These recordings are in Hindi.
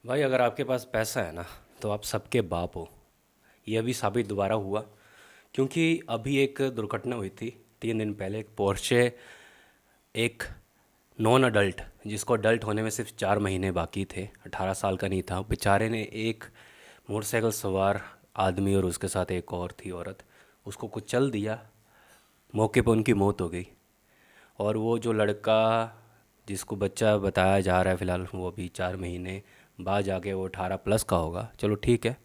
भाई अगर आपके पास पैसा है ना तो आप सबके बाप हो। ये अभी साबित दोबारा हुआ क्योंकि अभी एक दुर्घटना हुई थी 3 दिन पहले। एक पोर्शे, एक नॉन अडल्ट जिसको अडल्ट होने में सिर्फ 4 महीने बाकी थे, 18 साल का नहीं था, बेचारे ने एक मोटरसाइकिल सवार आदमी और उसके साथ एक और थी औरत, उसको कुचल दिया। मौके पर उनकी मौत हो गई। और वो जो लड़का जिसको बच्चा बताया जा रहा है फ़िलहाल, वो अभी 4 महीने बाद जाके वो 18 प्लस का होगा, चलो ठीक है।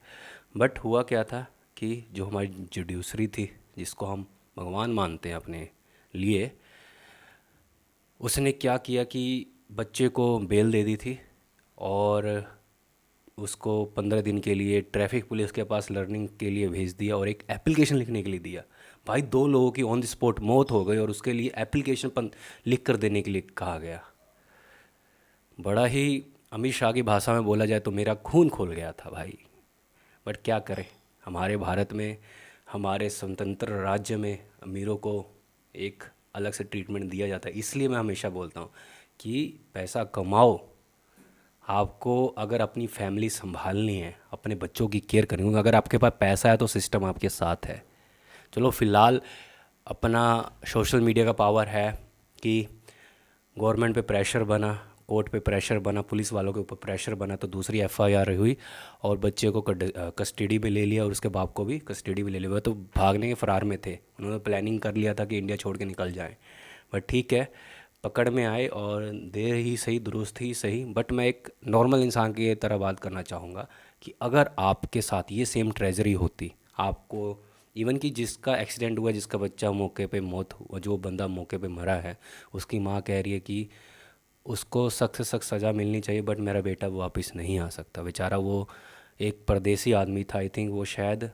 बट हुआ क्या था कि जो हमारी जुडिशरी थी, जिसको हम भगवान मानते हैं अपने लिए, उसने क्या किया कि बच्चे को बेल दे दी थी और उसको 15 दिन के लिए ट्रैफिक पुलिस के पास लर्निंग के लिए भेज दिया और एक एप्लीकेशन लिखने के लिए दिया। भाई 2 लोगों की ऑन द स्पॉट मौत हो गई और उसके लिए एप्लीकेशन पर लिख कर देने के लिए कहा गया। बड़ा ही अमित शाह की भाषा में बोला जाए तो मेरा खून खोल गया था भाई। बट क्या करें, हमारे भारत में, हमारे स्वतंत्र राज्य में अमीरों को एक अलग से ट्रीटमेंट दिया जाता है। इसलिए मैं हमेशा बोलता हूँ कि पैसा कमाओ, आपको अगर अपनी फैमिली संभालनी है, अपने बच्चों की केयर करनी है, अगर आपके पास पैसा है तो सिस्टम आपके साथ है। चलो फ़िलहाल अपना सोशल मीडिया का पावर है कि गवर्नमेंट पे प्रेशर बना, कोर्ट पे प्रेशर बना, पुलिस वालों के ऊपर प्रेशर बना, तो दूसरी एफआईआर हुई और बच्चे को कस्टडी में ले लिया और उसके बाप को भी कस्टडी में ले लिया। वह तो भागने के फरार में थे, उन्होंने प्लानिंग कर लिया था कि इंडिया छोड़ के निकल जाएं। बट ठीक है, पकड़ में आए और देर ही सही दुरुस्त ही सही। बट मैं एक नॉर्मल इंसान की तरह बात करना चाहूँगा कि अगर आपके साथ ये सेम ट्रेजरी होती, आपको इवन कि जिसका एक्सीडेंट हुआ, जिसका बच्चा मौके पे मौत हुआ, जो बंदा मौके पे मरा है, उसकी माँ कह रही है कि उसको सख्त से सख्त सज़ा मिलनी चाहिए, बट मेरा बेटा वापस नहीं आ सकता। बेचारा वो एक परदेसी आदमी था, आई थिंक वो शायद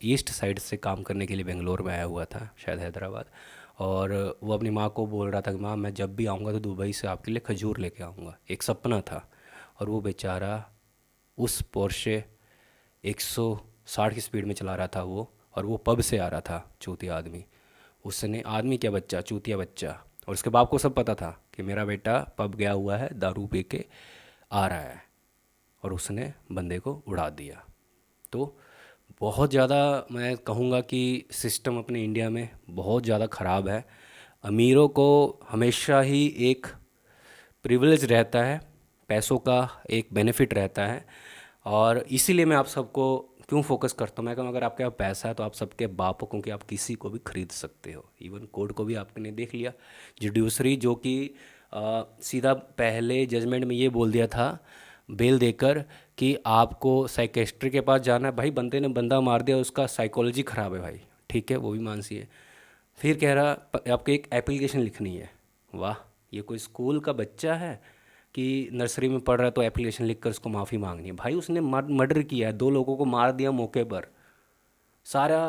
ईस्ट साइड से काम करने के लिए बेंगलोर में आया हुआ था, शायद हैदराबाद। और वो अपनी माँ को बोल रहा था कि माँ मैं जब भी आऊँगा तो दुबई से आपके लिए खजूर लेके आऊँगा, एक सपना था। और वो बेचारा उस पोर्शे 160 की स्पीड में चला रहा था वो, और वो पब से आ रहा था, चूतिया आदमी। उसने, आदमी क्या बच्चा, चूतिया बच्चा, और उसके बाप को सब पता था कि मेरा बेटा पब गया हुआ है, दारू पी के आ रहा है, और उसने बंदे को उड़ा दिया। तो बहुत ज़्यादा मैं कहूँगा कि सिस्टम अपने इंडिया में बहुत ज़्यादा ख़राब है। अमीरों को हमेशा ही एक प्रिविलेज रहता है, पैसों का एक बेनिफिट रहता है। और इसीलिए मैं आप सबको क्यों फोकस करता हूँ, मैं कहूँ अगर आपके पास पैसा है तो आप सबके बाप हो, क्योंकि आप किसी को भी खरीद सकते हो। इवन कोर्ट को भी आपने देख लिया, जुडिशरी जो कि सीधा पहले जजमेंट में ये बोल दिया था बेल देकर कि आपको साइकेस्ट्री के पास जाना है। भाई बंदे ने बंदा मार दिया, उसका साइकोलॉजी ख़राब है भाई, ठीक है वो भी मानसी है। फिर कह रहा आपको एक एप्लीकेशन लिखनी है। वाह, ये कोई स्कूल का बच्चा है कि नर्सरी में पढ़ रहा है तो एप्लीकेशन लिख कर उसको माफ़ी मांगनी है? भाई उसने मर्डर किया है, 2 लोगों को मार दिया मौके पर, सारा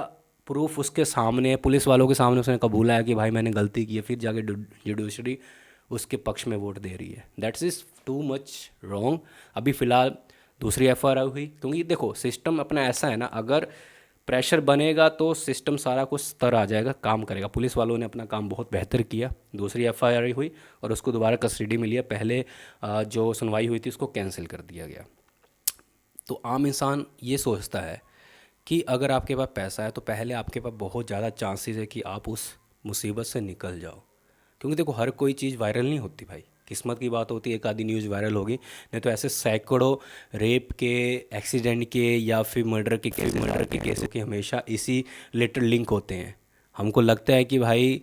प्रूफ उसके सामने है, पुलिस वालों के सामने उसने कबूला है कि भाई मैंने गलती की है। फिर जाके जुडिशरी उसके पक्ष में वोट दे रही है। That's is too much wrong. अभी फ़िलहाल दूसरी एफआईआर हुई, क्योंकि देखो सिस्टम अपना ऐसा है ना, अगर प्रेशर बनेगा तो सिस्टम सारा कुछ स्तर आ जाएगा, काम करेगा। पुलिस वालों ने अपना काम बहुत बेहतर किया। दूसरी एफआईआर हुई और उसको दोबारा कस्टडी में लिया। पहले जो सुनवाई हुई थी उसको कैंसिल कर दिया गया। तो आम इंसान ये सोचता है कि अगर आपके पास पैसा है तो पहले आपके पास बहुत ज़्यादा चांसेस है कि आप उस मुसीबत से निकल जाओ। क्योंकि देखो हर कोई चीज़ वायरल नहीं होती भाई, किस्मत की बात होती है, एक आधी न्यूज़ वायरल होगी, नहीं तो ऐसे सैकड़ों रेप के, एक्सीडेंट के या फिर मर्डर के केस के हमेशा इसी रिलेटेड लिंक होते हैं। हमको लगता है कि भाई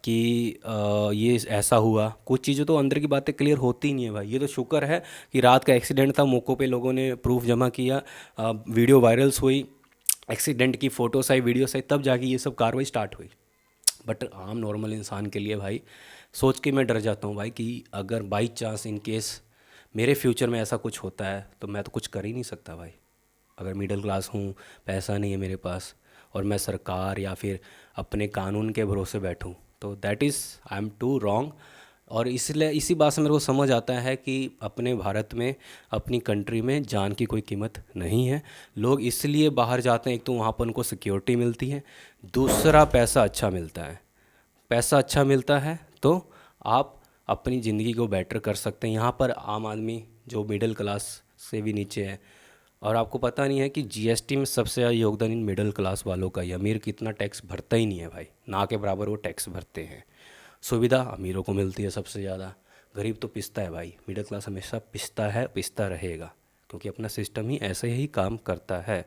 ये ऐसा हुआ, कुछ चीज़ें तो अंदर की बातें क्लियर होती ही नहीं है भाई। ये तो शुक्र है कि रात का एक्सीडेंट था, मौक़ों पे लोगों ने प्रूफ जमा किया, वीडियो वायरल्स हुई, एक्सीडेंट की फ़ोटोस आई, वीडियोस आई, तब जाके ये सब कार्रवाई स्टार्ट हुई। बट आम नॉर्मल इंसान के लिए भाई सोच के मैं डर जाता हूँ भाई कि अगर बाई चांस इन केस मेरे फ्यूचर में ऐसा कुछ होता है तो मैं तो कुछ कर ही नहीं सकता भाई। अगर मिडिल क्लास हूँ, पैसा नहीं है मेरे पास, और मैं सरकार या फिर अपने कानून के भरोसे बैठूँ, तो that is I am too wrong. और इसलिए इसी बात से मेरे को समझ आता है कि अपने भारत में, अपनी कंट्री में जान की कोई कीमत नहीं है। लोग इसलिए बाहर जाते हैं, एक तो वहाँ पर उनको सिक्योरिटी मिलती है, दूसरा पैसा अच्छा मिलता है। पैसा अच्छा मिलता है तो आप अपनी ज़िंदगी को बेटर कर सकते हैं। यहाँ पर आम आदमी जो मिडिल क्लास से भी नीचे है। और आपको पता नहीं है कि जीएसटी में सबसे ज़्यादा योगदान इन मिडिल क्लास वालों का ही। अमीर कितना टैक्स भरता ही नहीं है भाई, ना के बराबर वो टैक्स भरते हैं। सुविधा अमीरों को मिलती है सबसे ज़्यादा, गरीब तो पिसता है भाई। मिडिल क्लास हमेशा पिसता है, पिसता रहेगा, क्योंकि अपना सिस्टम ही ऐसे ही काम करता है।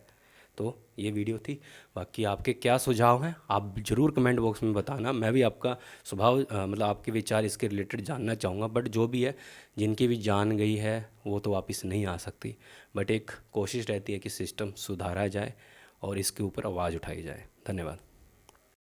तो ये वीडियो थी। बाकी आपके क्या सुझाव हैं आप ज़रूर कमेंट बॉक्स में बताना। मैं भी आपका स्वभाव मतलब आपके विचार इसके रिलेटेड जानना चाहूँगा। बट जो भी है, जिनकी भी जान गई है वो तो वापस नहीं आ सकती। बट एक कोशिश रहती है कि सिस्टम सुधारा जाए और इसके ऊपर आवाज़ उठाई जाए। धन्यवाद।